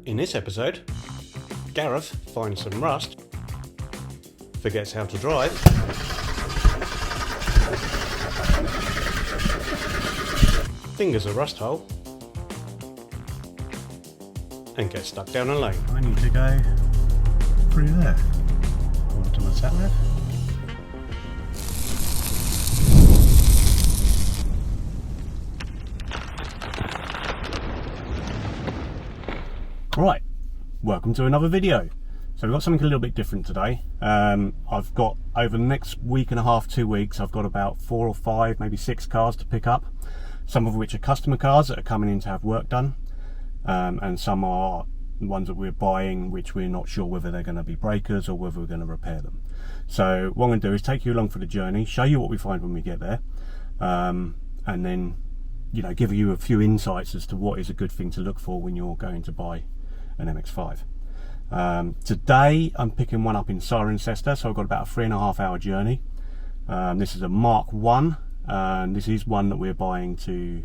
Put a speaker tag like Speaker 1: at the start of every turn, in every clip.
Speaker 1: In this episode, Gareth finds some rust, forgets how to drive, fingers a rust hole, and gets stuck down a lane.
Speaker 2: I need to go through there. Onto my sat nav. Right, welcome to another video. So we've got something a little bit different today. I've got, over the next week and a half, 2 weeks, I've got about 4 or 5, maybe 6 cars to pick up. Some of which are customer cars that are coming in to have work done. And some are ones that we're buying, which we're not sure whether they're going to be breakers or whether we're going to repair them. So what I'm going to do is take you along for the journey, show you what we find when we get there, and then, you know, give you a few insights as to what is a good thing to look for when you're going to buy an MX5. Today I'm picking one up in Cirencester, so I've got about a 3.5 hour journey. This is a Mark 1, and this is one that we're buying to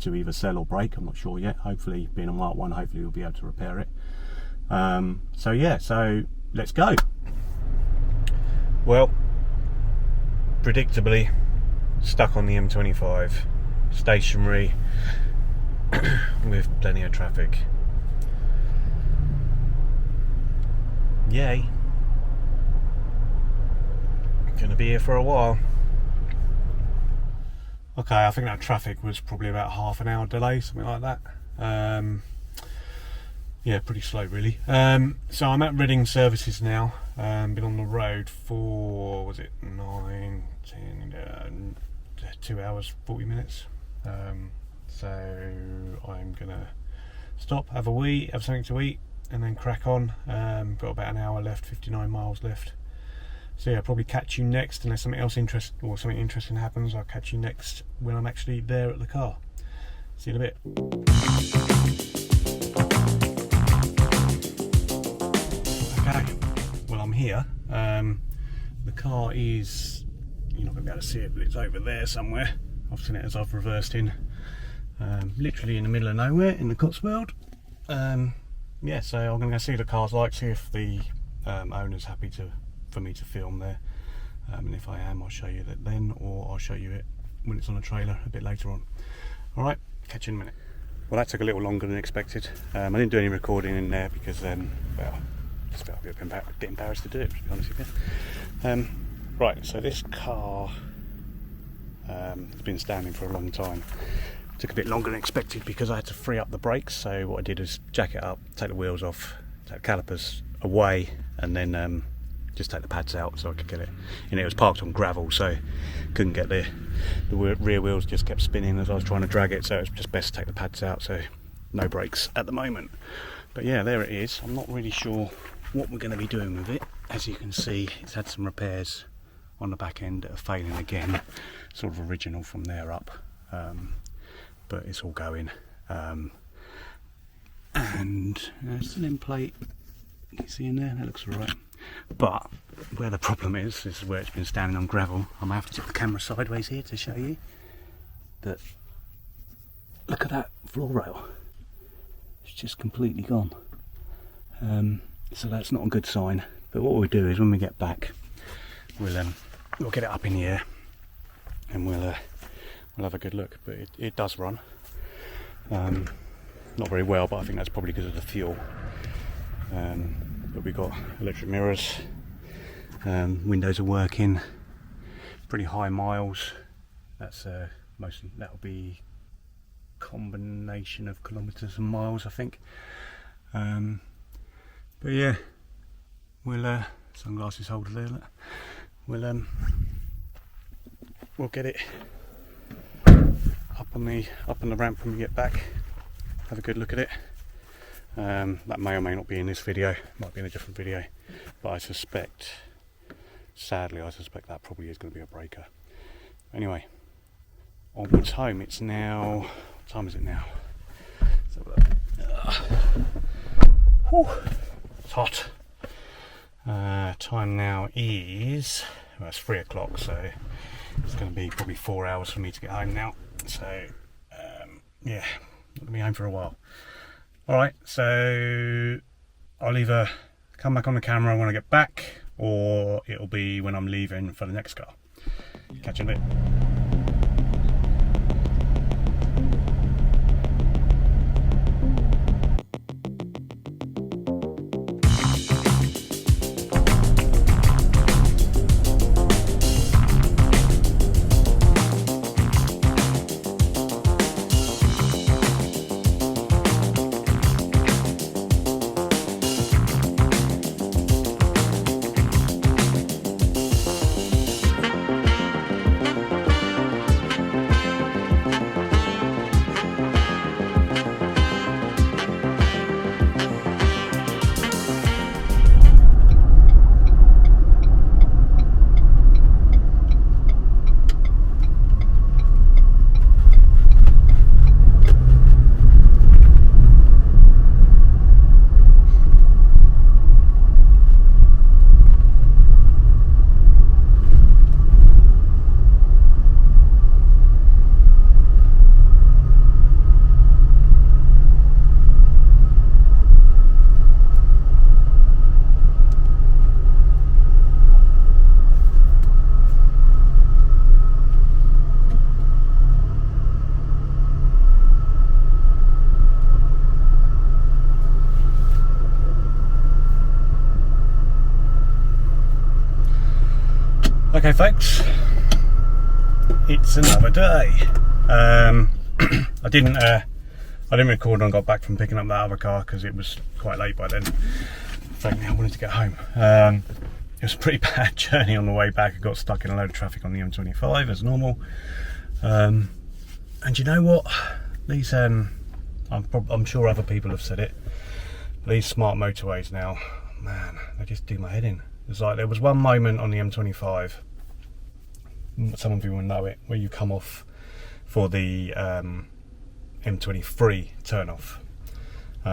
Speaker 2: either sell or break. I'm not sure yet. Hopefully, being a Mark 1, hopefully we'll be able to repair it. So yeah, so let's go. Well, predictably stuck on the M25, stationary with plenty of traffic. Yay. Gonna be here for a while. Okay, I think that traffic was probably about half an hour delay, something like that. Yeah, pretty slow really. So I'm at Reading Services now. Been on the road for, was it 9, 10, 2 hours, 40 minutes. So I'm gonna stop, have a wee, have something to eat, and then crack on. Got about an hour left, 59 miles left. So yeah, I'll probably catch you next, unless something else something interesting happens. I'll catch you next when I'm actually there at the car. See you in a bit. Okay, well I'm here. The car is, you're not going to be able to see it, but it's over there somewhere. I've seen it as I've reversed in. Literally in the middle of nowhere in the Cotswold. Yeah, so I'm going to go see the car's like, see if the owner's happy for me to film there, and if I am, I'll show you that then, or I'll show you it when it's on a trailer a bit later on. Alright, catch you in a minute. Well, that took a little longer than expected. I didn't do any recording in there because, well, just felt a bit embarrassed to do it, to be honest with you. Right, so this car has been standing for a long time. Took a bit longer than expected because I had to free up the brakes. So what I did is jack it up, take the wheels off, take the calipers away, and then just take the pads out so I could get it. And it was parked on gravel, so couldn't get the rear wheels just kept spinning as I was trying to drag it. So it was just best to take the pads out. So no brakes at the moment. But yeah, there it is. I'm not really sure what we're going to be doing with it. As you can see, it's had some repairs on the back end that are failing again. Sort of original from there up. But it's all going, and still in plate. You can see in there, that looks alright. But where the problem is, this is where it's been standing on gravel. I'm going to have to tip the camera sideways here to show you that. Look at that floor rail, it's just completely gone. So that's not a good sign. But what we'll do is when we get back, we'll get it up in the air, and we'll have a good look. But it does run, not very well, but I think that's probably because of the fuel. But we've got electric mirrors, windows are working, pretty high miles. That's mostly, that'll be combination of kilometres and miles, I think. But yeah, we'll sunglasses holder there. Look. We'll get it up on the ramp when we get back. Have a good look at it. That may or may not be in this video, might be in a different video, but I suspect, sadly I suspect that probably is going to be a breaker. Anyway, onwards home. It's now, what time is it now? Let's have a look. Whew, it's hot. Time now is, well, it's 3 o'clock, so it's going to be probably 4 hours for me to get home now. So yeah, I'm going to be home for a while. Alright, so I'll either come back on the camera when I get back, or it'll be when I'm leaving for the next car. Catch you in a bit. Okay folks, it's another day. I didn't record when I got back from picking up that other car because it was quite late by then. Frankly, I wanted to get home. It was a pretty bad journey on the way back. I got stuck in a load of traffic on the M25 as normal. And you know what? These, I'm sure other people have said it, but these smart motorways now, man, they just do my head in. It's like there was one moment on the M25, some of you will know it, where you come off for the M23 turn off,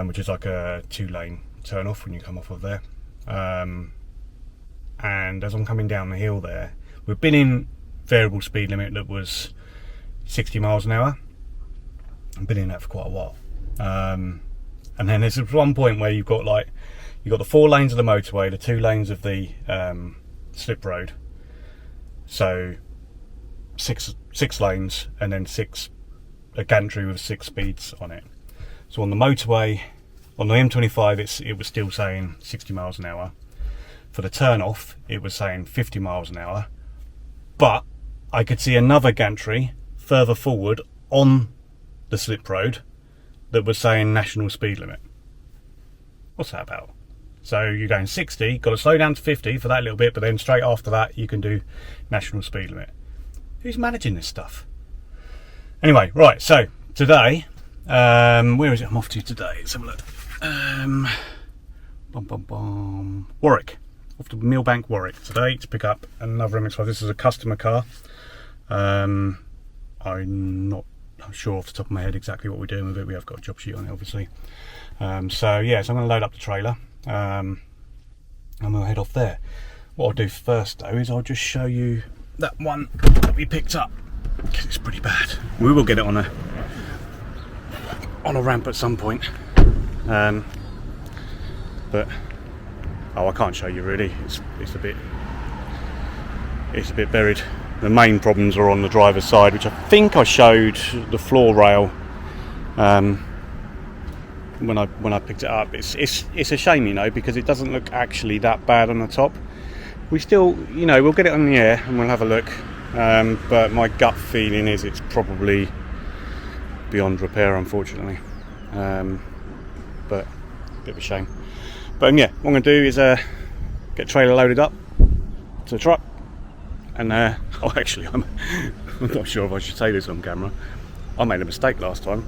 Speaker 2: which is like a 2-lane turn off when you come off of there. And as I'm coming down the hill there, we've been in variable speed limit that was 60 miles an hour. I've been in that for quite a while. And then there's one point where you've got the 4 lanes of the motorway, the 2 lanes of the slip road, so six lanes, and then a gantry with 6 speeds on it. So on the motorway, on the M25, it was still saying 60 miles an hour. For the turn off, it was saying 50 miles an hour, but I could see another gantry further forward on the slip road that was saying national speed limit. What's that about? So you're going 60, got to slow down to 50 for that little bit, but then straight after that you can do national speed limit. Who's managing this stuff? Anyway, right, so today, where is it I'm off to today? Let's have a look. Warwick. Off to Millbank, Warwick today to pick up another MX5. This is a customer car. I'm not sure off the top of my head exactly what we're doing with it. We have got a job sheet on it, obviously. So I'm going to load up the trailer and we'll head off there. What I'll do first though is I'll just show you that one that we picked up, because it's pretty bad. We will get it on a ramp at some point, but I can't show you really. It's a bit buried. The main problems are on the driver's side, which I think I showed the floor rail when I picked it up. It's a shame, you know, because it doesn't look actually that bad on the top. We still, you know, we'll get it on the air and we'll have a look, but my gut feeling is it's probably beyond repair, unfortunately. But a bit of a shame. But yeah, what I'm going to do is get the trailer loaded up to the truck, and actually I'm not sure if I should say this on camera. I made a mistake last time.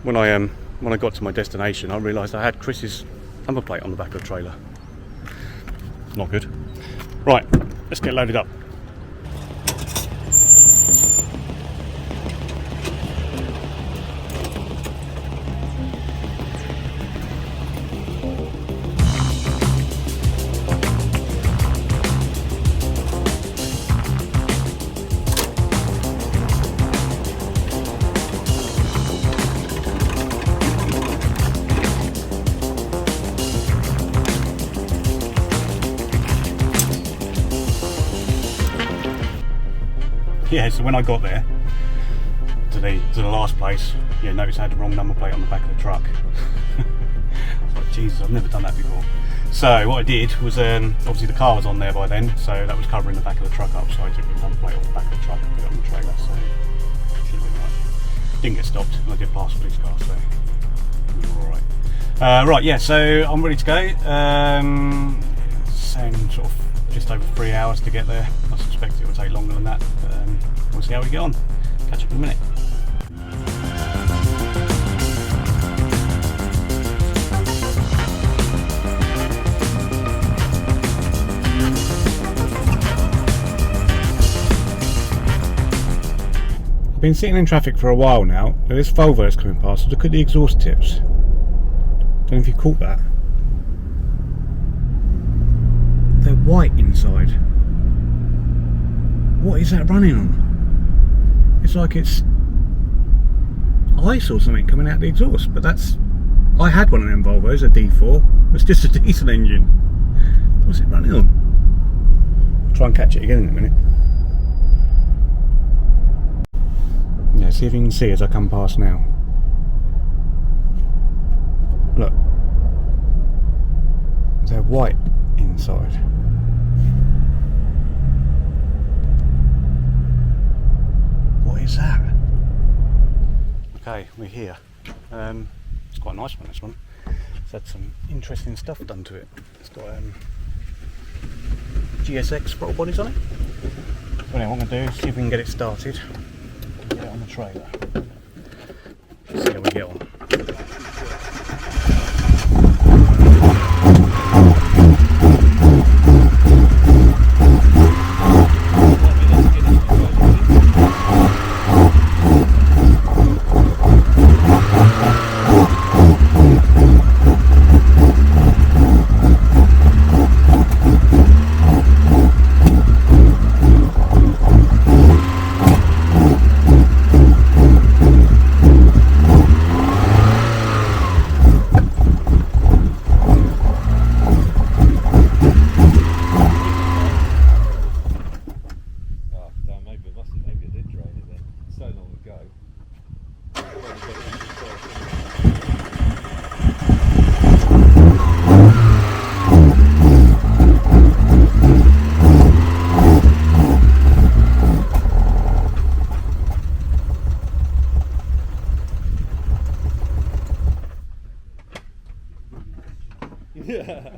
Speaker 2: When I got to my destination, I realised I had Chris's number plate on the back of the trailer. Not good. Right, let's get loaded up. yeah, so when I got there to the last place, yeah, noticed I had the wrong number plate on the back of the truck. Like, Jesus, I've never done that before. So what I did was, obviously the car was on there by then, so that was covering the back of the truck up, so I took the number plate off the back of the truck and put it on the trailer, so should have been right. Didn't get stopped, and I did pass a police car, so we were alright. Right, yeah, so I'm ready to go. Saying sort of just over 3 hours to get there. I suspect it will take longer than that, but we'll see how we get on. Catch up in a minute. I've been sitting in traffic for a while now. This Volvo that's coming past, look at the exhaust tips. Don't know if you caught that. They're white inside. What is that running on? It's like it's ice or something coming out of the exhaust, but that's... I had one of them Volvos, a D4. It's just a diesel engine. What's it running on? I'll try and catch it again in a minute. Yeah, see if you can see as I come past now. Look. They're white inside. What is that? Okay, we're here. It's quite a nice one, this one. It's had some interesting stuff done to it. It's got GSX throttle bodies on it. So anyway, what I'm going to do is see if we can get it started. Get it on the trailer. See how we get on.
Speaker 1: Yeah.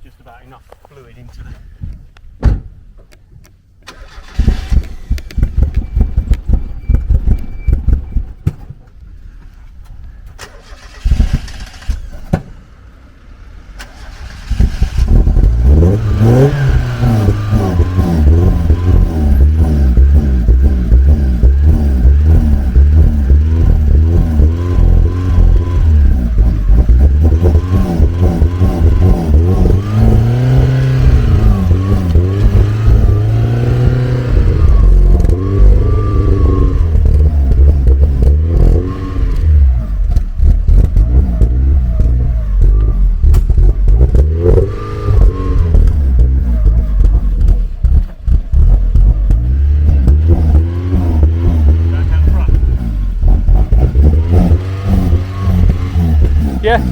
Speaker 2: Just about enough fluid into the...
Speaker 1: Yeah.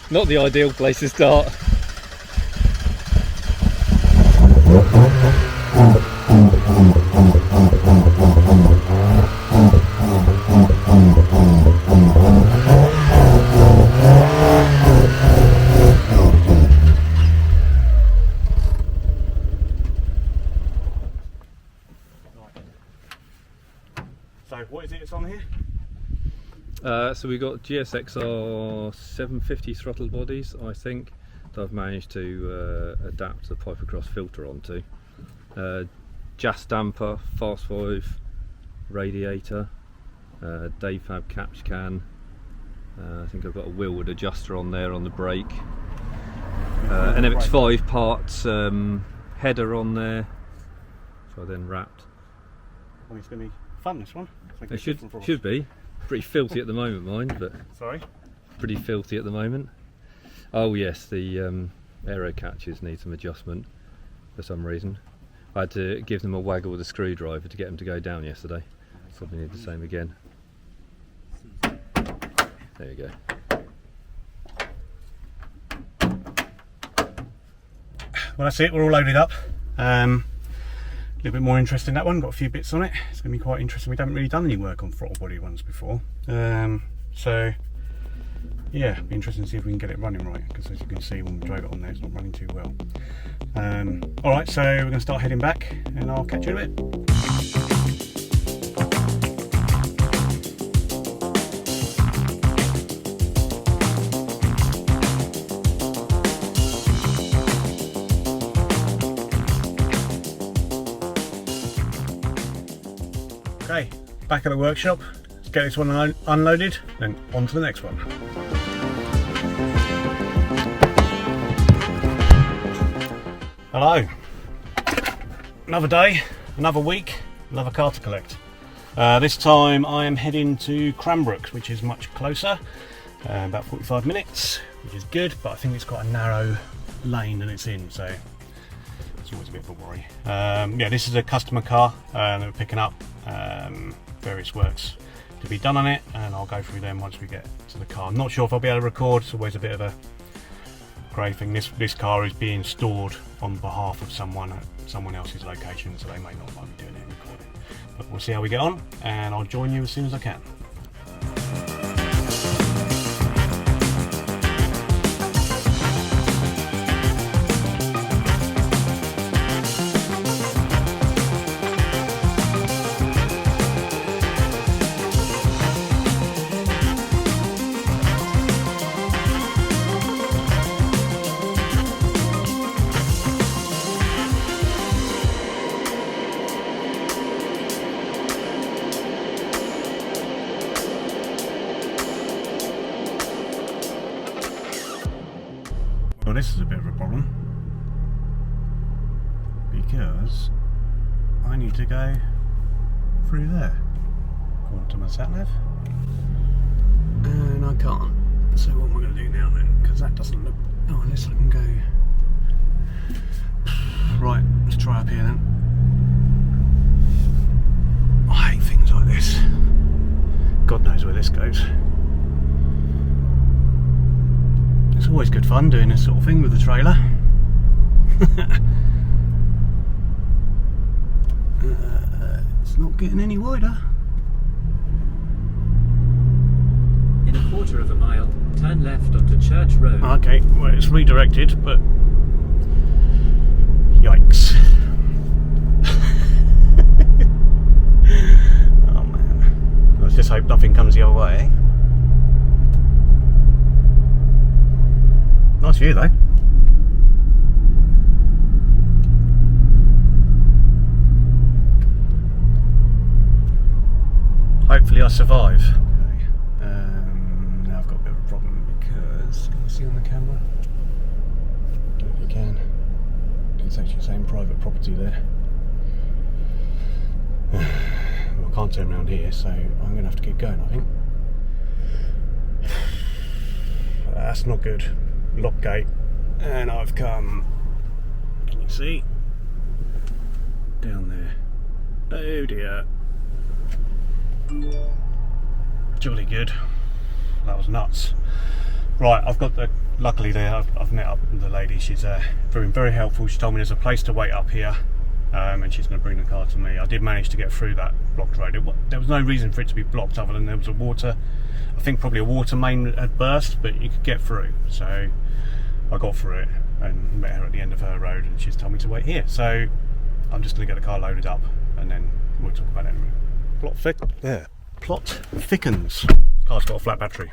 Speaker 1: Not the ideal place to start.
Speaker 2: So what is it that's on here?
Speaker 3: So we've got GSXR 750 throttle bodies, I think, that I've managed to adapt the Piper Cross filter onto. Jas damper, fast 5 radiator, Dave Fab catch can. I think I've got a Willwood adjuster on there on the brake. An MX5 parts header on there, so I then wrapped.
Speaker 2: Well, it's going to be fun, this one.
Speaker 3: It should be. Pretty filthy at the moment, mind, but
Speaker 2: sorry,
Speaker 3: pretty filthy at the moment. Oh yes, the aero catches need some adjustment for some reason. I had to give them a waggle with a screwdriver to get them to go down yesterday. Probably need the same again. There you go.
Speaker 2: Well, that's it. We're all loaded up. A little bit more interesting, that one. Got a few bits on it. It's going to be quite interesting. We haven't really done any work on throttle body ones before. So yeah, be interesting to see if we can get it running right, because as you can see when we drove it on there, it's not running too well. Alright, so we're going to start heading back and I'll catch you in a bit. Okay, back at the workshop. Let's get this one unloaded, then on to the next one. Hello. Another day, another week, another car to collect. This time I am heading to Cranbrook, which is much closer, about 45 minutes, which is good, but I think it's quite a narrow lane that it's in, so it's always a bit of a worry. Yeah, this is a customer car that we're picking up. Various works to be done on it, and I'll go through them once we get to the car. I'm not sure if I'll be able to record. It's always a bit of a grey thing. This car is being stored on behalf of someone at someone else's location, so they may not like me doing it and recording. But we'll see how we get on, and I'll join you as soon as I can. Well, this is a bit of a problem because I need to go through there according to my sat nav, and I can't. So what am I going to do now then? Because that doesn't look. Oh, unless I can go. Right, let's try up here then. I hate things like this. God knows where this goes. It's always good fun doing this sort of thing with the trailer. It's not getting any wider.
Speaker 4: In a quarter of a mile, turn left onto Church Road.
Speaker 2: Okay, well it's redirected, but yikes. Oh man. Let's just hope nothing comes the other way. Nice view though. Hopefully I survive. Okay. Now I've got a bit of a problem because, can you see on the camera? I don't know if you can. It's actually the same private property there. Well, I can't turn around here, so I'm going to have to keep going, I think. That's not good. Lock gate, and I've come, can you see, down there. Oh dear. Jolly good. That was nuts. Right, I've got the, luckily there, I've met up with the lady. She's very helpful. She told me there's a place to wait up here, and she's going to bring the car to me. I did manage to get through that blocked road. There was no reason for it to be blocked other than there was a water, I think probably a water main had burst, but you could get through. So I got through it and met her at the end of her road, and she's told me to wait here. So I'm just going to get the car loaded up and then we'll talk about it in a minute. plot thickens. Car's got a flat battery,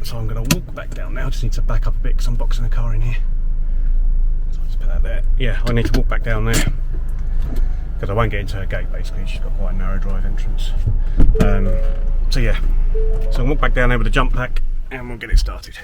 Speaker 2: so I'm going to walk back down now. Just need to back up a bit because I'm boxing the car in here. So I'll just put that there. Yeah, I need to walk back down there because I won't get into her gate. Basically, she's got quite a narrow drive entrance. So yeah, so I'll walk back down there with the jump pack and we'll get it started.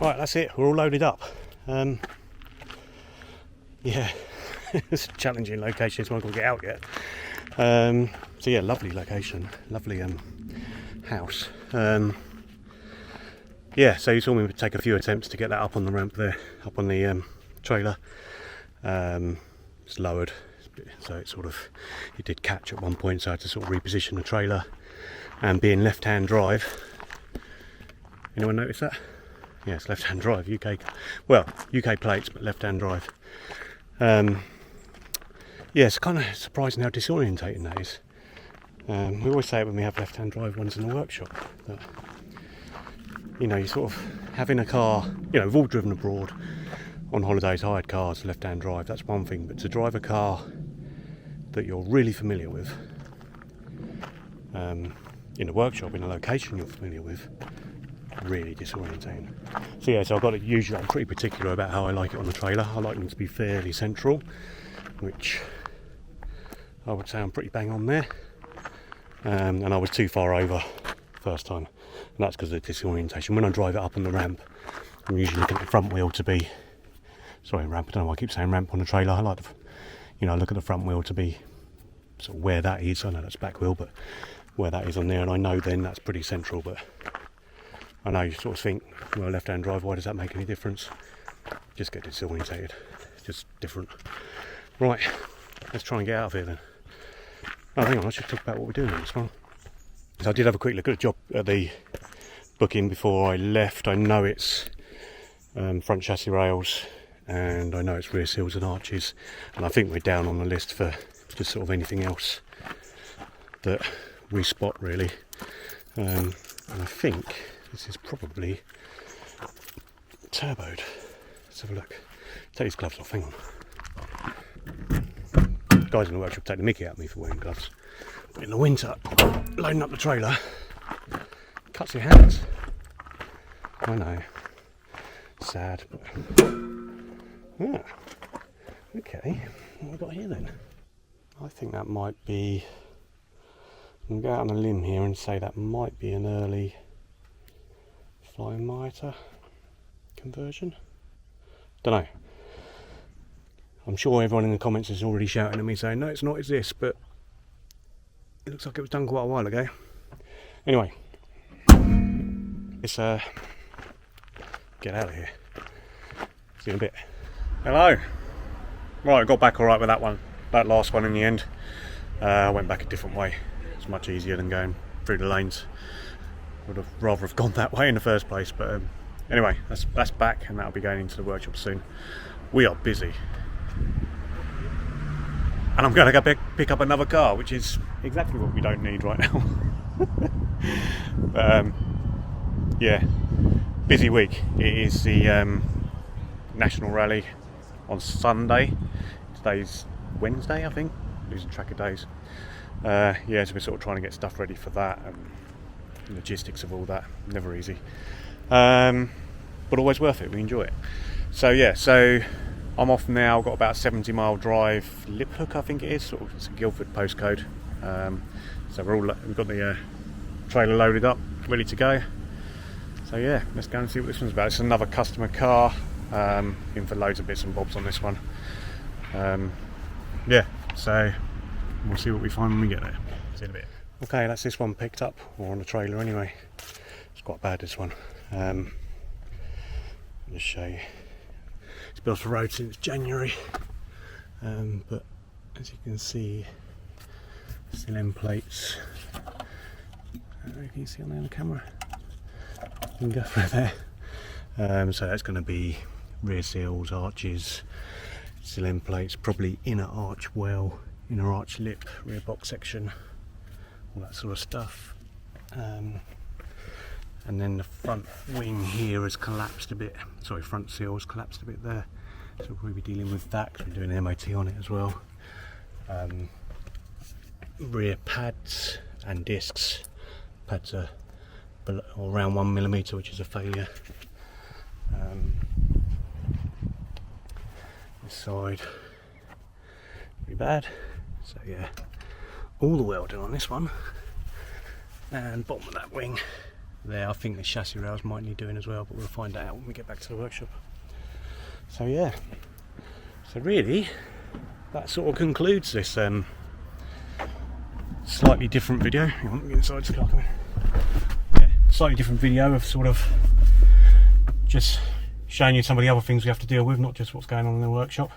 Speaker 2: Right, that's it, we're all loaded up. Yeah, it's a challenging location, so I'm not going to get out yet. So yeah, lovely location, lovely house. Yeah, so you saw me take a few attempts to get that up on the ramp there, up on the trailer. It's lowered, so it did catch at one point, so I had to sort of reposition the trailer. And being left-hand drive, anyone notice that? Yeah, it's left-hand drive, UK plates, but left-hand drive. Yeah, it's kind of surprising how disorientating that is. We always say it when we have left-hand drive ones in the workshop, that, you know, you sort of having a car, you know, we've all driven abroad on holidays, hired cars, left-hand drive, that's one thing, but to drive a car that you're really familiar with, in a workshop, in a location you're familiar with, really disorientating. So yeah, so I've got it. Usually I'm pretty particular about how I like it on the trailer. I like them to be fairly central, which I would say I'm pretty bang on there. And I was too far over first time, and that's because of the disorientation. When I drive it up on the ramp, I'm usually looking at the front wheel to be, ramp, I don't know why I keep saying ramp on the trailer. I like to, you know, look at the front wheel to be sort of where that is. I know that's back wheel, but where that is on there, and I know then that's pretty central. But I know you sort of think, well, left-hand drive, why does that make any difference? Just get disorientated, just different. Right, let's try and get out of here then. Oh, hang on, I should talk about what we're doing as well. So I did have a quick look at the booking before I left. I know it's front chassis rails, and I know it's rear seals and arches, and I think we're down on the list for just sort of anything else that we spot really. And I think this is probably turboed. Let's have a look. Take these gloves off, hang on. Guys in the workshop take the mickey out of me for wearing gloves. But in the winter, loading up the trailer, cuts your hands. I know. Sad, but... Ah, okay. What have we got here then? I think that might be... I'm going to go out on a limb here and say that might be an early Flying Miata conversion. Don't know. I'm sure everyone in the comments is already shouting at me saying, no, it's not, it's this, but it looks like it was done quite a while ago. Anyway, let's get out of here. See you in a bit. Hello. Right, I got back alright with that one, that last one in the end. I went back a different way. It's much easier than going through the lanes. Would have rather have gone that way in the first place, but anyway, that's back, and that'll be going into the workshop soon. We are busy. and I'm going to go pick up another car, which is exactly what we don't need right now. But, yeah, busy week. It is the National Rally on Sunday. Today's Wednesday, I think. Losing track of days. Yeah, so we're sort of trying to get stuff ready for that, and logistics of all that. Never easy, but always worth it. We enjoy it. So yeah, so I'm off now. I've got about a 70-mile drive, Liphook I think it is, sort of, it's a Guildford postcode. So we've got the trailer loaded up, ready to go. So yeah, let's go and see what this one's about. It's another customer car, in for loads of bits and bobs on this one. Yeah, so we'll see what we find when we get there. See you in a bit. Okay, that's this one picked up, or on the trailer anyway. It's quite bad, this one. I'll just show you. It's been off the road since January, but as you can see, still end plates. I don't know if you can see on there on the camera. You can go through there. So that's going to be rear seals, arches, still end plates, probably inner arch well, inner arch lip, rear box section, all that sort of stuff. And then the front wing here has collapsed a bit, sorry, front seal has collapsed a bit there, so we'll probably be dealing with that because we're doing an MOT on it as well. Rear pads and discs. Pads are around 1mm, which is a failure. This side, pretty bad. So yeah, all the welding on this one, and bottom of that wing there. I think the chassis rails might need doing as well, but we'll find out when we get back to the workshop. So yeah, so really that sort of concludes this slightly different video. You want to get inside the car, come in. Yeah, slightly different video of sort of just showing you some of the other things we have to deal with, not just what's going on in the workshop.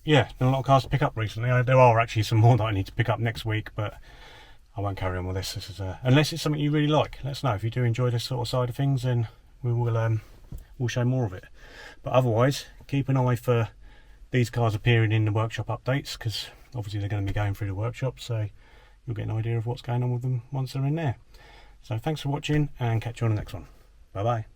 Speaker 2: Yeah, been a lot of cars to pick up recently. There are actually some more that I need to pick up next week, but I won't carry on with this. This is unless it's something you really like. Let us know if you do enjoy this sort of side of things, then we will we'll show more of it. But otherwise, keep an eye for these cars appearing in the workshop updates, because obviously they're going to be going through the workshop, so you'll get an idea of what's going on with them once they're in there. So thanks for watching, and catch you on the next one. Bye bye.